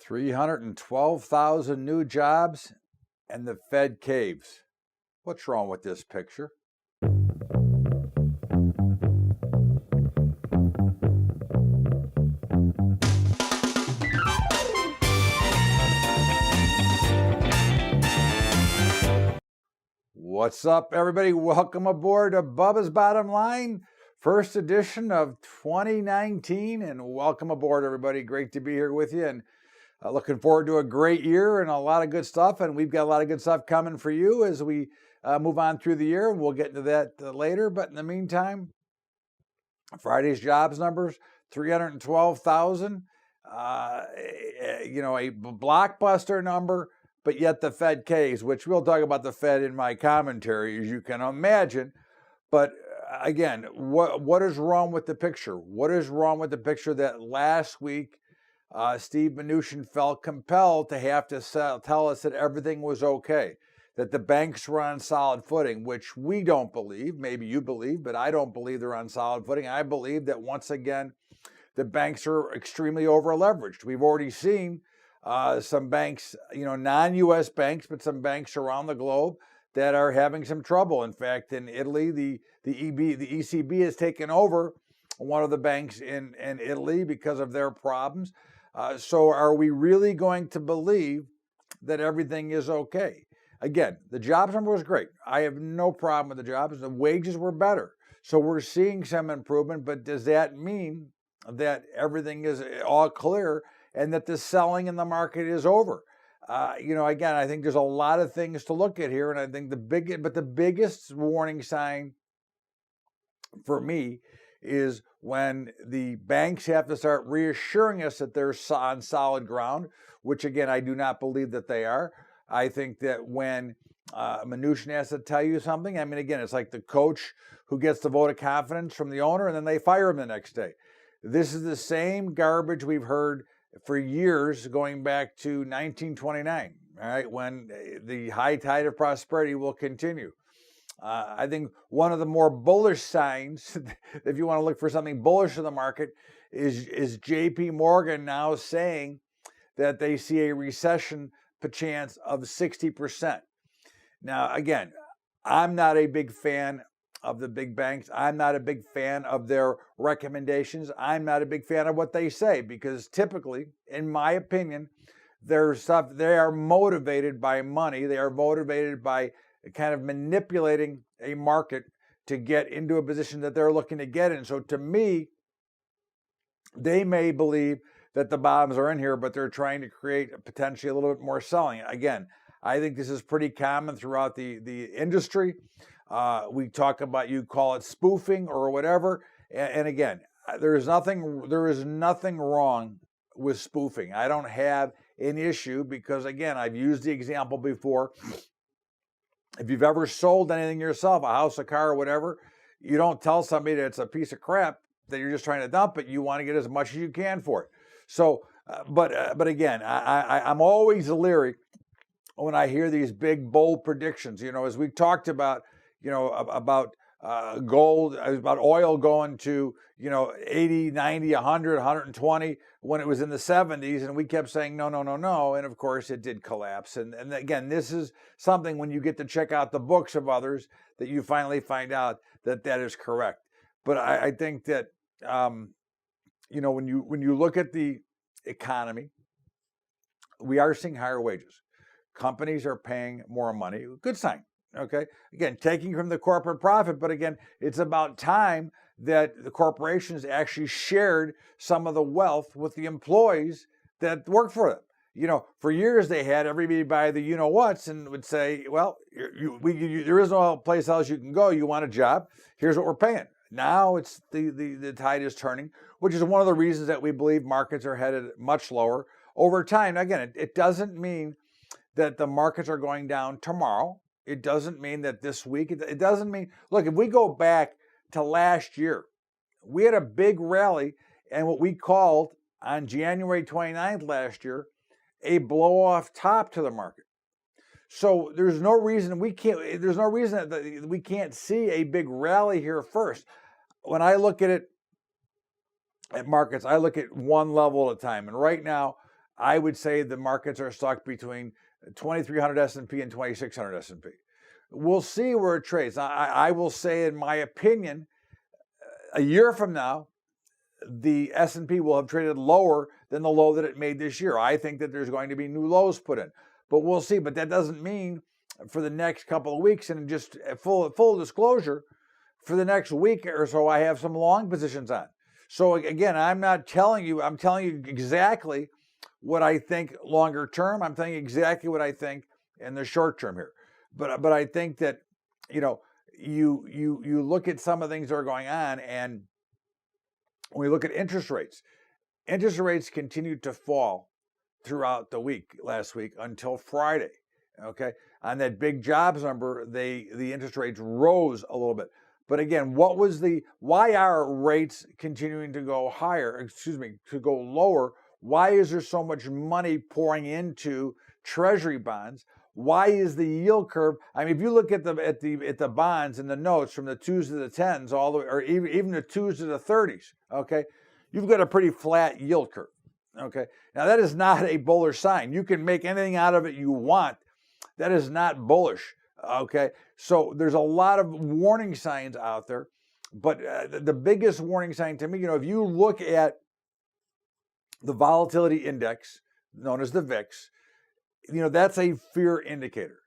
312,000 new jobs and the Fed caves. What's wrong with this picture? What's up, everybody? Welcome aboard to Bubba's Bottom Line, first edition of 2019, and welcome aboard, everybody. Great to be here with you, and looking forward to a great year and a lot of good stuff, and we've got a lot of good stuff coming for you as we move on through the year. We'll get into that later, but in the meantime, Friday's jobs numbers, 312,000, a blockbuster number, but yet the Fed caves, which we'll talk about the Fed in my commentary, as you can imagine. But again, what is wrong with the picture? What is wrong with the picture that last week Steve Mnuchin felt compelled to have to tell us that everything was okay, that the banks were on solid footing, which we don't believe. Maybe you believe, but I don't believe they're on solid footing. I believe that once again, the banks are extremely over-leveraged. We've already seen some banks, non-U.S. banks, but some banks around the globe that are having some trouble. In fact, in Italy, the ECB has taken over one of the banks in Italy because of their problems. So are we really going to believe that everything is okay? Again, the jobs number was great. I have no problem with the jobs. The wages were better. So we're seeing some improvement, but does that mean that everything is all clear and that the selling in the market is over? Again, I think there's a lot of things to look at here, and I think the biggest warning sign for me is when the banks have to start reassuring us that they're on solid ground, which again, I do not believe that they are. I think that when Mnuchin has to tell you something, I mean, again, it's like the coach who gets the vote of confidence from the owner and then they fire him the next day. This is the same garbage we've heard for years, going back to 1929, all right, when the high tide of prosperity will continue. I think one of the more bullish signs, if you want to look for something bullish in the market, is JP Morgan now saying that they see a recession chance of 60%. Now, again, I'm not a big fan of the big banks. I'm not a big fan of their recommendations. I'm not a big fan of what they say, because typically, in my opinion, they are motivated by money. They are motivated by kind of manipulating a market to get into a position that they're looking to get in. So to me, they may believe that the bottoms are in here, but they're trying to create potentially a little bit more selling. Again, I think this is pretty common throughout the industry. We talk about, you call it spoofing or whatever. And again, there is nothing wrong with spoofing. I don't have an issue because, again, I've used the example before. If you've ever sold anything yourself, a house, a car, or whatever, you don't tell somebody that it's a piece of crap, that you're just trying to dump it. You want to get as much as you can for it. So, but again, I'm always leery when I hear these big, bold predictions. As we talked about, about gold, about oil going to, 80, 90, 100, 120 when it was in the 70s. And we kept saying, no. And of course it did collapse. And again, this is something when you get to check out the books of others that you finally find out that is correct. But I think that, when you look at the economy, we are seeing higher wages. Companies are paying more money. Good sign. Okay. Again, taking from the corporate profit, but again, it's about time that the corporations actually shared some of the wealth with the employees that work for them. For years they had everybody buy the you-know-whats and would say, well, there is no place else you can go. You want a job? Here's what we're paying. Now it's the tide is turning, which is one of the reasons that we believe markets are headed much lower over time. Again, it doesn't mean that the markets are going down tomorrow. It doesn't mean that this week. It doesn't mean, look, if we go back to last year, we had a big rally and what we called on January 29th last year, a blow-off top to the market. So there's no reason that we can't see a big rally here first. When I look at markets, I look at one level at a time. And right now, I would say the markets are stuck between 2,300 S&P and 2,600 S&P. We'll see where it trades. I will say, in my opinion, a year from now, the S&P will have traded lower than the low that it made this year. I think that there's going to be new lows put in, but we'll see. But that doesn't mean for the next couple of weeks, and just full disclosure, for the next week or so, I have some long positions on. So again, I'm not telling you, I'm telling you exactly what I think longer term. I'm telling you exactly what I think in the short term here. But I think that, you look at some of the things that are going on, and when we look at interest rates continued to fall throughout the week last week until Friday. Okay, on that big jobs number, the interest rates rose a little bit. But again, why are rates continuing to go higher? To go lower? Why is there so much money pouring into Treasury bonds? Why is the yield curve? I mean, if you look at the bonds and the notes from the 2s to the 10s, all the way, or even the 2s to the 30s, okay, you've got a pretty flat yield curve. Okay, now that is not a bullish sign. You can make anything out of it you want. That is not bullish. Okay, so there's a lot of warning signs out there, but the biggest warning sign to me, if you look at the volatility index, known as the VIX, that's a fear indicator.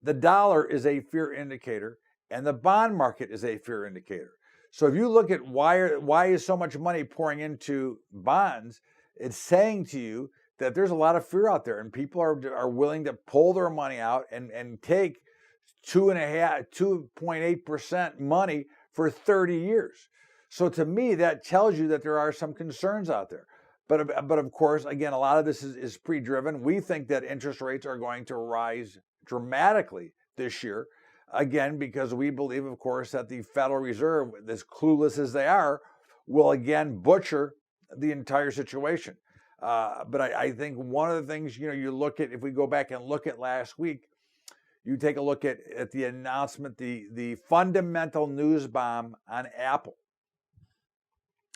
The dollar is a fear indicator, and the bond market is a fear indicator. So if you look at why is so much money pouring into bonds, it's saying to you that there's a lot of fear out there, and people are willing to pull their money out and take 2.8% money for 30 years. So to me, that tells you that there are some concerns out there. But of course, again, a lot of this is pre-driven. We think that interest rates are going to rise dramatically this year, again, because we believe, of course, that the Federal Reserve, as clueless as they are, will again butcher the entire situation. But I think one of the things, you look at, if we go back and look at last week, you take a look at the announcement, the fundamental news bomb on Apple,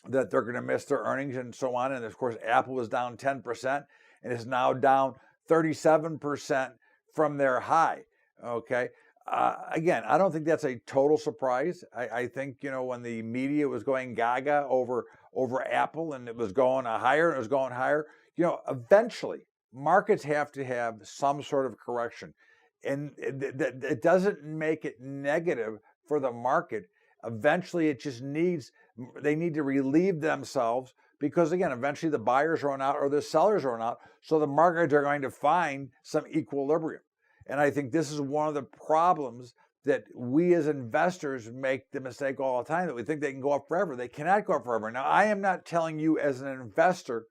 that they're going to miss their earnings and so on. And of course, Apple was down 10% and is now down 37% from their high. Okay. Again, I don't think that's a total surprise. I think, when the media was going gaga over Apple and it was going higher and it was going higher, eventually markets have to have some sort of correction. And it doesn't make it negative for the market. Eventually, they need to relieve themselves, because again, eventually the buyers run out or the sellers run out. So the markets are going to find some equilibrium. And I think this is one of the problems that we as investors make the mistake all the time, that we think they can go up forever. They cannot go up forever. Now, I am not telling you as an investor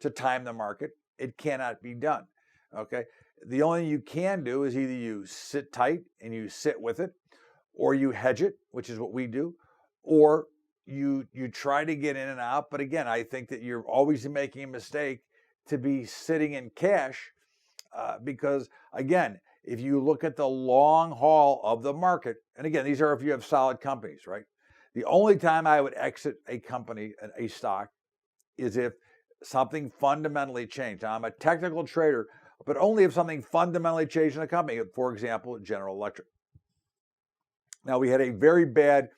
to time the market. It cannot be done. Okay. The only thing you can do is either you sit tight and you sit with it, or you hedge it, which is what we do, or you try to get in and out. But again, I think that you're always making a mistake to be sitting in cash, because again, if you look at the long haul of the market, and again, these are if you have solid companies, right? The only time I would exit a company, a stock, is if something fundamentally changed. Now, I'm a technical trader, but only if something fundamentally changed in the company. For example, General Electric. Now, we had a very bad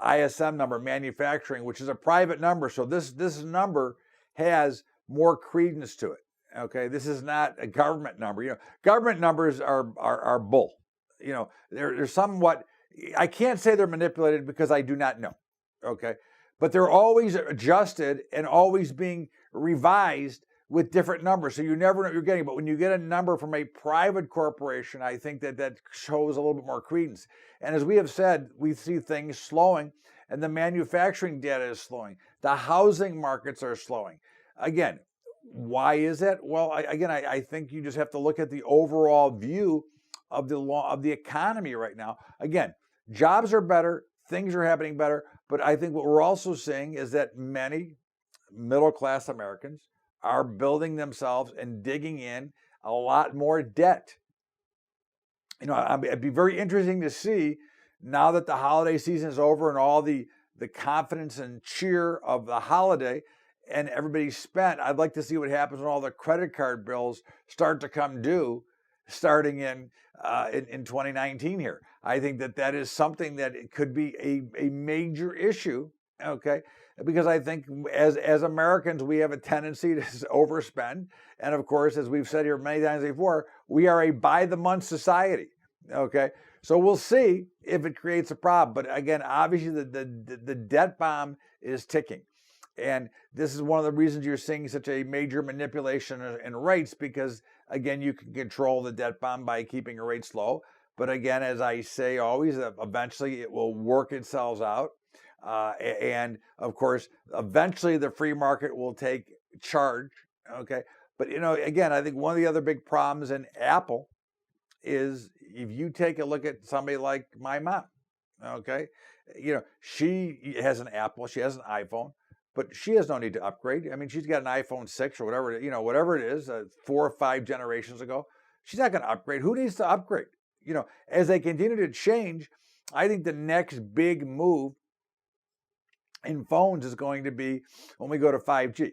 ISM number, manufacturing, which is a private number. So this number has more credence to it. Okay, this is not a government number. Government numbers are bull. They're somewhat. I can't say they're manipulated because I do not know. Okay, but they're always adjusted and always being revised with different numbers. So you never know what you're getting. But when you get a number from a private corporation, I think that shows a little bit more credence. And as we have said, we see things slowing, and the manufacturing data is slowing. The housing markets are slowing. Again, why is that? Well, I think you just have to look at the overall view of the economy right now. Again, jobs are better, things are happening better, but I think what we're also seeing is that many middle-class Americans are building themselves and digging in a lot more debt. It'd be very interesting to see, now that the holiday season is over and all the confidence and cheer of the holiday, and everybody's spent. I'd like to see what happens when all the credit card bills start to come due, starting in 2019 here. I think that is something that it could be a major issue, okay? Because I think as Americans, we have a tendency to overspend. And of course, as we've said here many times before, we are a by-the-month society, okay? So we'll see if it creates a problem. But again, obviously the debt bomb is ticking. And this is one of the reasons you're seeing such a major manipulation in rates, because again, you can control the debt bomb by keeping your rates low. But again, as I say always, eventually it will work itself out. And of course, eventually the free market will take charge. Okay. But, again, I think one of the other big problems in Apple is if you take a look at somebody like my mom, okay, she has an Apple, she has an iPhone, but she has no need to upgrade. I mean, she's got an iPhone 6 or whatever it is, 4 or 5 generations ago. She's not going to upgrade. Who needs to upgrade? As they continue to change, I think the next big move in phones is going to be when we go to 5G,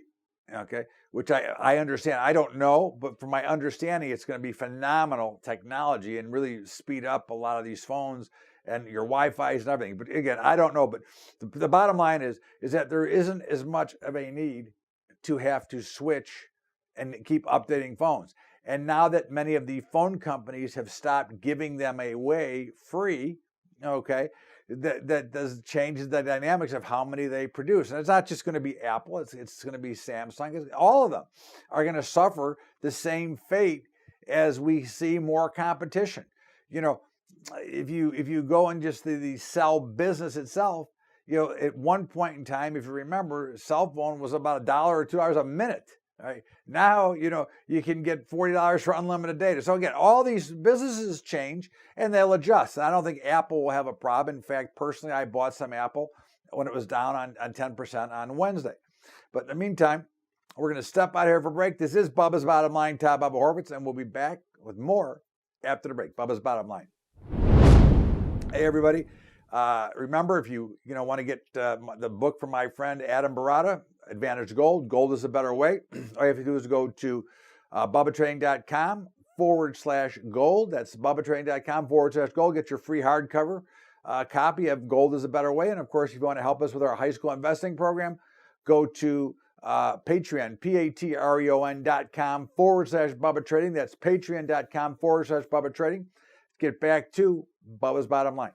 okay, which I understand. I don't know, but from my understanding, it's going to be phenomenal technology and really speed up a lot of these phones and your Wi-Fi's and everything. But again, I don't know. But the bottom line is that there isn't as much of a need to have to switch and keep updating phones. And now that many of the phone companies have stopped giving them away free, okay, that does changes the dynamics of how many they produce. And it's not just going to be Apple, it's going to be Samsung. All of them are going to suffer the same fate as we see more competition. If you go in just the cell business itself, at one point in time, if you remember, cell phone was about $1 or $2 a minute. Right? Now, you can get $40 for unlimited data. So again, all these businesses change and they'll adjust. And I don't think Apple will have a problem. In fact, personally, I bought some Apple when it was down on 10% on Wednesday. But in the meantime, we're going to step out here for a break. This is Bubba's Bottom Line, Todd Bubba Howritz, and we'll be back with more after the break. Bubba's Bottom Line. Hey, everybody. Remember, if you want to get the book from my friend Adam Barata, Advantage Gold. Gold is a better way. All you have to do is go to bubbatrading.com/gold. That's bubbatrading.com/gold. Get your free hardcover copy of Gold is a Better Way. And of course, if you want to help us with our high school investing program, go to Patreon, patreon.com/Bubba Trading. That's patreon.com/Bubba Trading. Let's get back to Bubba's Bottom Line.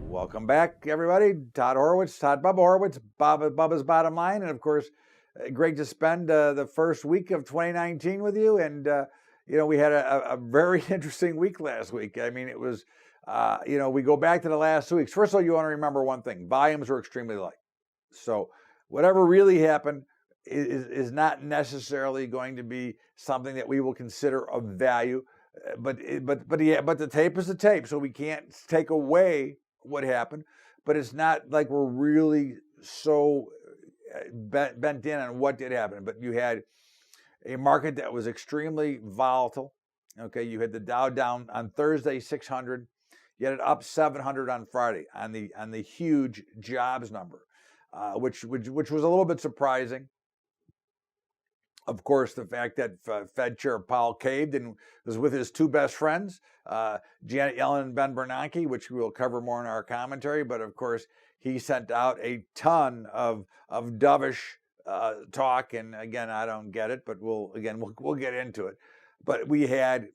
Welcome back, everybody. Todd Bubba Howritz, Bubba's Bottom Line. And of course, great to spend the first week of 2019 with you. And, we had a very interesting week last week. I mean, it was, we go back to the last 2 weeks. First of all, you want to remember one thing. Volumes were extremely light. So whatever really happened is not necessarily going to be something that we will consider of value. But the tape is the tape. So we can't take away what happened, but it's not like we're really so bent in on what did happen. But you had a market that was extremely volatile. Okay, you had the Dow down on Thursday 600, you had it up 700 on Friday on the huge jobs number, which was a little bit surprising. Of course, the fact that Fed Chair Powell caved and was with his two best friends, Janet Yellen and Ben Bernanke, which we will cover more in our commentary. But of course, he sent out a ton of dovish talk. And again, I don't get it, but we'll get into it. But we had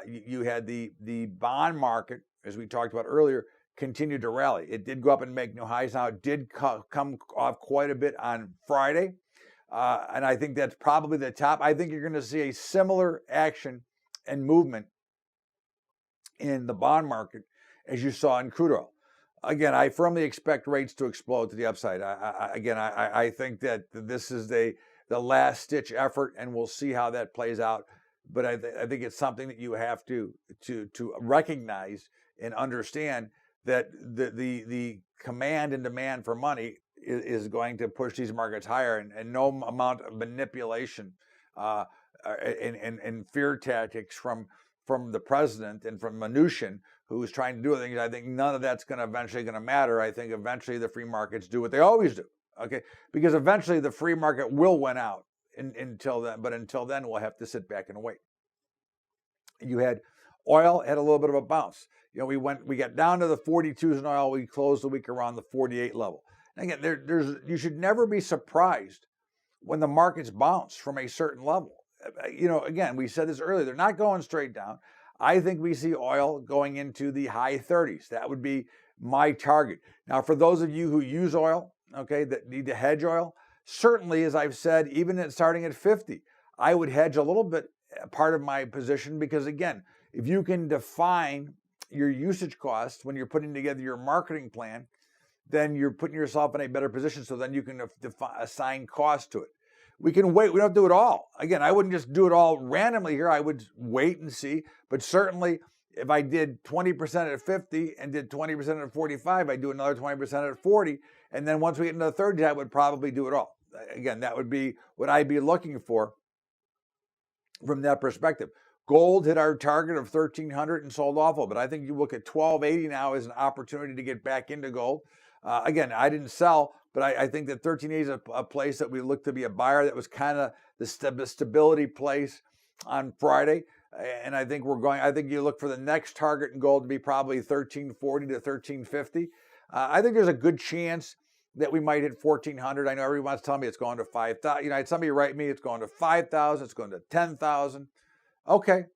you had the bond market, as we talked about earlier, continued to rally. It did go up and make new highs. Now it did come off quite a bit on Friday. And I think that's probably the top. I think you're going to see a similar action and movement in the bond market as you saw in crude oil. Again, I firmly expect rates to explode to the upside. I think that this is the last-ditch effort, and we'll see how that plays out. But I think it's something that you have to recognize and understand that the command and demand for money is going to push these markets higher, and no amount of manipulation and fear tactics from the president and from Mnuchin, who's trying to do things. I think none of that's eventually going to matter. I think eventually the free markets do what they always do. Okay, because eventually the free market will win out until then. But until then, we'll have to sit back and wait. You had oil had a little bit of a bounce. We got down to the 42s in oil. We closed the week around the 48 level. And again, you should never be surprised when the markets bounce from a certain level. Again, we said this earlier, they're not going straight down. I think we see oil going into the high 30s. That would be my target. Now, for those of you who use oil, okay, that need to hedge oil, certainly, as I've said, even starting at 50, I would hedge a little bit part of my position because, again, if you can define your usage costs when you're putting together your marketing plan, then you're putting yourself in a better position, so then you can assign cost to it. We can wait. We don't do it all. Again, I wouldn't just do it all randomly here. I would wait and see. But certainly, if I did 20% at 50 and did 20% at 45, I'd do another 20% at 40. And then once we get into the 30s, I would probably do it all. Again, that would be what I'd be looking for from that perspective. Gold hit our target of 1,300 and sold off a little bit. I think you look at 1,280 now as an opportunity to get back into gold. Again, I didn't sell, but I think that 1,380 is a place that we look to be a buyer. That was kind of the stability place on Friday. And I think you look for the next target in gold to be probably 1,340 to 1,350. I think there's a good chance that we might hit 1,400. I know everyone's telling me it's going to 5,000. I had somebody write me, it's going to 5,000, it's going to 10,000. Okay,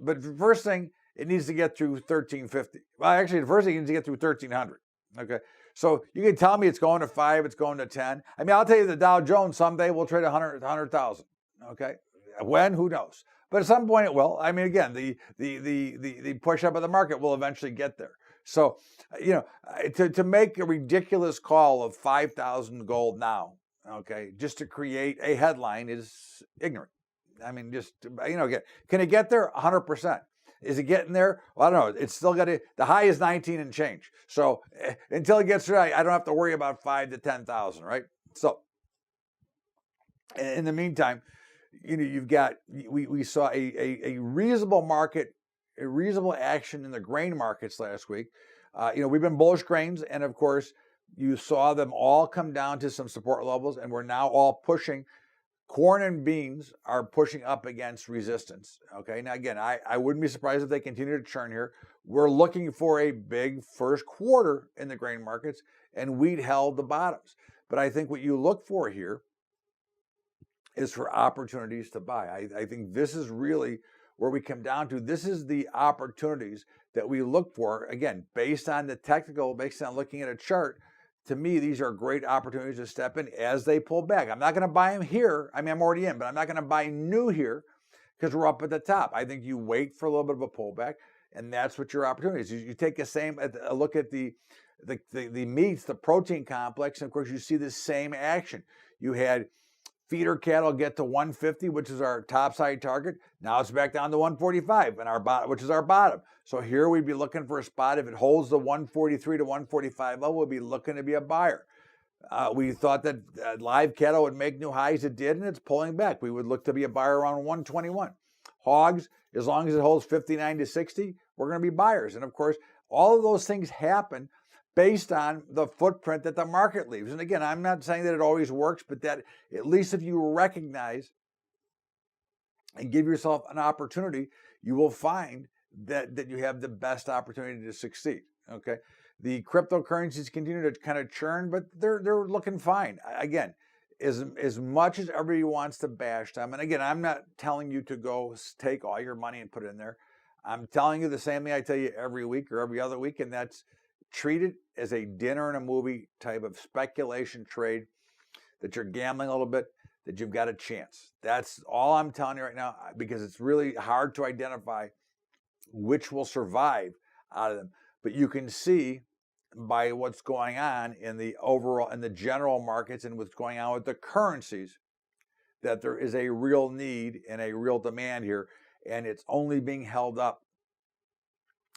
but the first thing, it needs to get through 1,350. Well, actually, the first thing, it needs to get through 1,300. Okay, so you can tell me it's going to 5, it's going to 10. I mean, I'll tell you the Dow Jones someday will trade 100,000. Okay, when? Who knows? But at some point it will. I mean, again, the push up of the market will eventually get there. So, to make a ridiculous call of 5,000 gold now, okay, just to create a headline is ignorant. I mean, can it get there? 100%. Is it getting there? Well, I don't know. It's still got to, the high is 19 and change. So until it gets there, I don't have to worry about 5 to 10,000, right? So in the meantime, we saw a reasonable market, a reasonable action in the grain markets last week. We've been bullish grains, and of course, you saw them all come down to some support levels, and we're now all pushing. Corn and beans are pushing up against resistance. Okay, now again, I wouldn't be surprised if they continue to churn here. We're looking for a big first quarter in the grain markets, and wheat held the bottoms. But I think what you look for here is for opportunities to buy. I think this is really where we come down to. This is the opportunities that we look for, again, based on the technical, based on looking at a chart. To me, these are great opportunities to step in as they pull back. I'm not going to buy them here. I mean, I'm already in, but I'm not going to buy new here because we're up at the top. I think you wait for a little bit of a pullback, and that's what your opportunity is. You take a look at the meats, the protein complex, and of course, you see the same action. You had feeder cattle get to 150, which is our top side target. Now it's back down to 145, and which is our bottom. So here we'd be looking for a spot. If it holds the 143 to 145 level, we'll be looking to be a buyer. We thought that live cattle would make new highs. It did, and it's pulling back. We would look to be a buyer around 121. Hogs, as long as it holds 59 to 60, we're going to be buyers. And of course, all of those things happen based on the footprint that the market leaves. And again, I'm not saying that it always works, but that at least if you recognize and give yourself an opportunity, you will find that you have the best opportunity to succeed. Okay, the cryptocurrencies continue to kind of churn, but they're looking fine. Again, as much as everybody wants to bash them, and again, I'm not telling you to go take all your money and put it in there. I'm telling you the same thing I tell you every week or every other week, and that's treat it as a dinner and a movie type of speculation trade, that you're gambling a little bit, that you've got a chance. That's all I'm telling you right now, because it's really hard to identify which will survive out of them. But you can see by what's going on in the overall, in the general markets and what's going on with the currencies, that there is a real need and a real demand here, and it's only being held up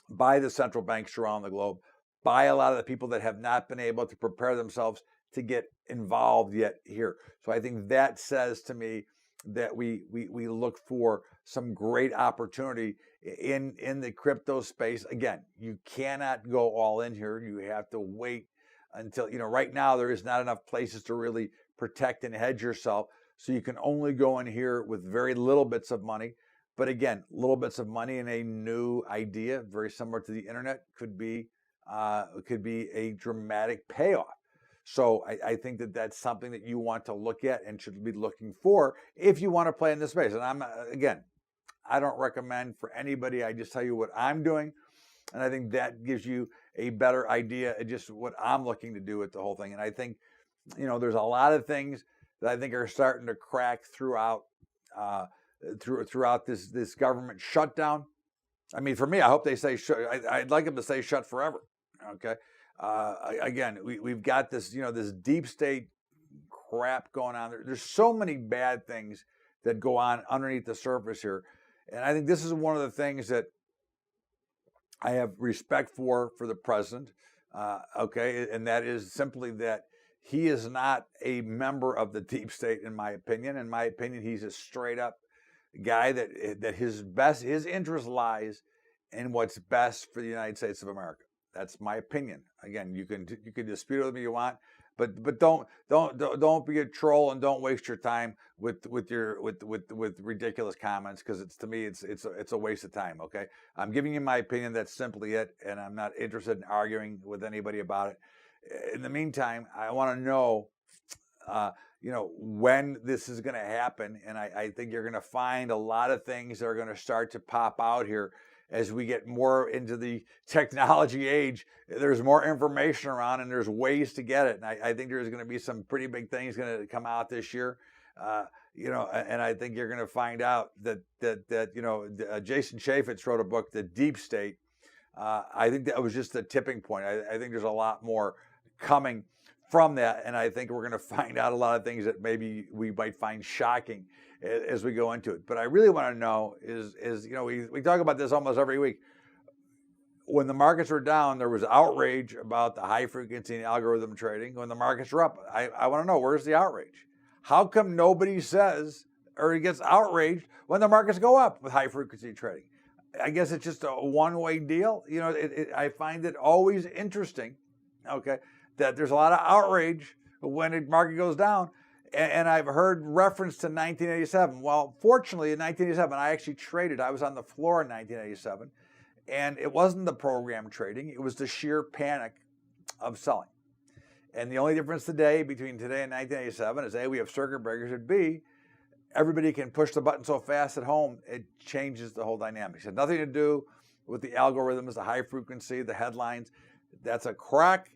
by the central banks around the globe, by a lot of the people that have not been able to prepare themselves to get involved yet here. So I think that says to me that we look for some great opportunity in the crypto space. Again, you cannot go all in here. You have to wait until, right now there is not enough places to really protect and hedge yourself. So you can only go in here with very little bits of money. But again, little bits of money in a new idea, very similar to the internet, could be a dramatic payoff. So I think that that's something that you want to look at and should be looking for if you want to play in this space. And I don't recommend for anybody. I just tell you what I'm doing. And I think that gives you a better idea of just what I'm looking to do with the whole thing. And I think, there's a lot of things that I think are starting to crack throughout this government shutdown. I mean, for me, I hope they say I'd like them to say shut forever. Okay. Again, we've got this, this deep state crap going on. There's so many bad things that go on underneath the surface here. And I think this is one of the things that I have respect for the president. Okay. And that is simply that he is not a member of the deep state, in my opinion. In my opinion, he's a straight up guy that his interest lies in what's best for the United States of America. That's my opinion. Again, you can dispute with me if you want, but don't be a troll and don't waste your time with ridiculous comments, because to me it's a waste of time. Okay, I'm giving you my opinion. That's simply it, and I'm not interested in arguing with anybody about it. In the meantime, I want to know, when this is going to happen, and I think you're going to find a lot of things that are going to start to pop out here as we get more into the technology age. There's more information around, and there's ways to get it. And I think there's going to be some pretty big things going to come out this year. And I think you're going to find out that Jason Chaffetz wrote a book, The Deep State. I think that was just the tipping point. I think there's a lot more coming from that, and I think we're going to find out a lot of things that maybe we might find shocking as we go into it. But I really want to know is we talk about this almost every week. When the markets were down, there was outrage about the high frequency and algorithm trading. When the markets were up, I want to know, where's the outrage? How come nobody says or gets outraged when the markets go up with high frequency trading? I guess it's just a one-way deal. I find it always interesting, okay, that there's a lot of outrage when the market goes down. And I've heard reference to 1987. Well, fortunately, in 1987, I actually traded. I was on the floor in 1987. And it wasn't the program trading. It was the sheer panic of selling. And the only difference today between today and 1987 is A, we have circuit breakers, and B, everybody can push the button so fast at home, it changes the whole dynamics. It had nothing to do with the algorithms, the high frequency, the headlines. That's a crack.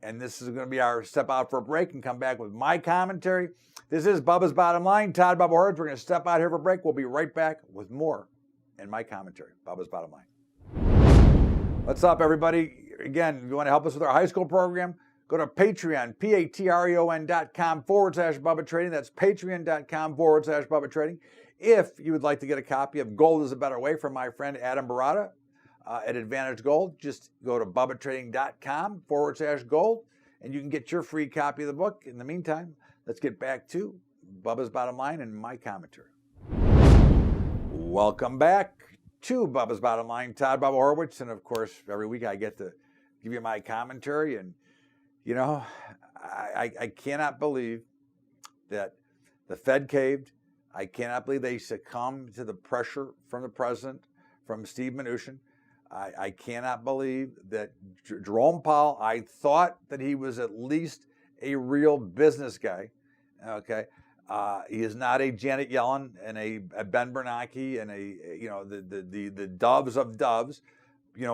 And this is going to be our step out for a break and come back with my commentary. This is Bubba's Bottom Line. Todd, Bubba Howritz. We're going to step out here for a break. We'll be right back with more in my commentary. Bubba's Bottom Line. What's up, everybody? Again, if you want to help us with our high school program, go to Patreon, patreon.com/Bubba Trading. That's patreon.com/Bubba Trading. If you would like to get a copy of Gold is a Better Way from my friend Adam Barata, at Advantage Gold, just go to bubbatrading.com/gold and you can get your free copy of the book. In the meantime, let's get back to Bubba's Bottom Line and my commentary. Welcome back to Bubba's Bottom Line. Todd, Bubba Howritz, and of course, every week I get to give you my commentary. And, I cannot believe that the Fed caved. I cannot believe they succumbed to the pressure from the president, from Steve Mnuchin. I cannot believe that Jerome Powell, I thought that he was at least a real business guy, okay? He is not a Janet Yellen and a Ben Bernanke and the doves of doves.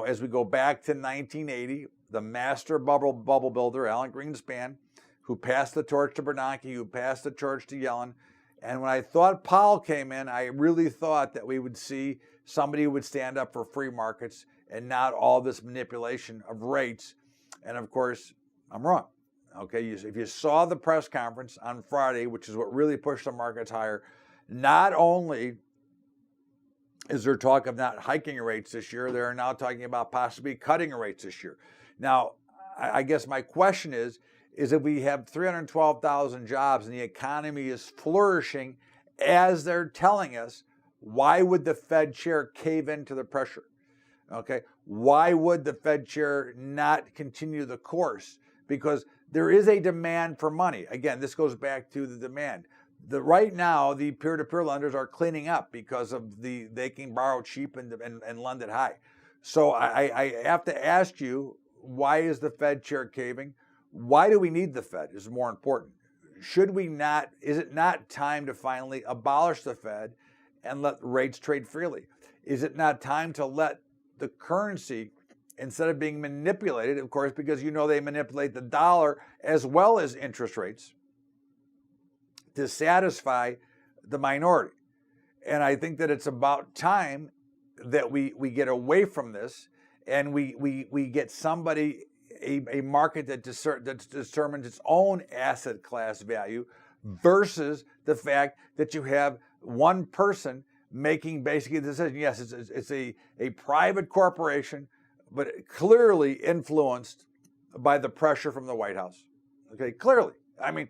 As we go back to 1980, the master bubble builder, Alan Greenspan, who passed the torch to Bernanke, who passed the torch to Yellen. And when I thought Powell came in, I really thought that we would see somebody who would stand up for free markets and not all this manipulation of rates. And of course, I'm wrong. Okay, if you saw the press conference on Friday, which is what really pushed the markets higher, not only is there talk of not hiking rates this year, they're now talking about possibly cutting rates this year. Now, I guess my question is if we have 312,000 jobs and the economy is flourishing as they're telling us, why would the Fed chair cave into the pressure? Okay, why would the Fed chair not continue the course? because there is a demand for money. Again, this goes back to the demand. Right now, the peer-to-peer lenders are cleaning up because of they can borrow cheap and lend it high. So I have to ask you, why is the Fed chair caving? Why do we need the Fed is more important. Is it not time to finally abolish the Fed and let rates trade freely? Is it not time to let the currency, instead of being manipulated, of course, because they manipulate the dollar as well as interest rates, to satisfy the minority? And I think that it's about time that we get away from this and we get somebody, a market that determines its own asset class value versus the fact that you have one person making basically the decision. Yes, it's a private corporation, but clearly influenced by the pressure from the White House. Okay, clearly. I mean,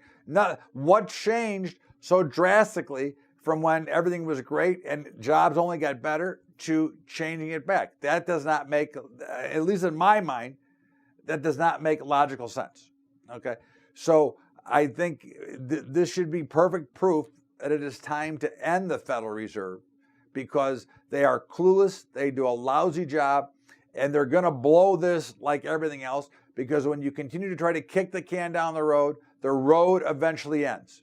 what changed so drastically from when everything was great and jobs only got better to changing it back? That does not make, at least in my mind, that does not make logical sense. Okay, so I think this should be perfect proof that it is time to end the Federal Reserve, because they are clueless, they do a lousy job, and they're going to blow this like everything else, because when you continue to try to kick the can down the road eventually ends.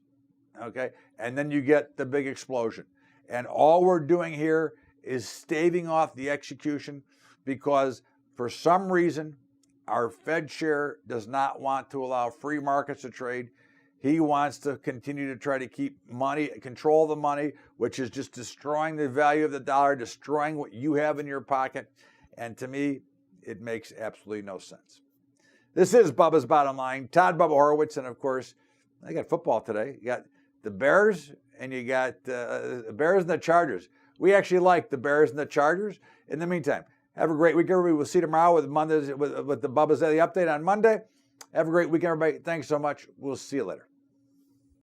Okay, and then you get the big explosion. And all we're doing here is staving off the execution, because for some reason our Fed chair does not want to allow free markets to trade. He wants to continue to try to keep money, control the money, which is just destroying the value of the dollar, destroying what you have in your pocket. And to me, it makes absolutely no sense. This is Bubba's Bottom Line. Todd, Bubba Howritz, and of course, I got football today. You got the Bears, and you got the Bears and the Chargers. We actually like the Bears and the Chargers. In the meantime, have a great week, everybody. We'll see you tomorrow with Mondays with the Bubba's Daily Update on Monday. Have a great week, everybody. Thanks so much. We'll see you later.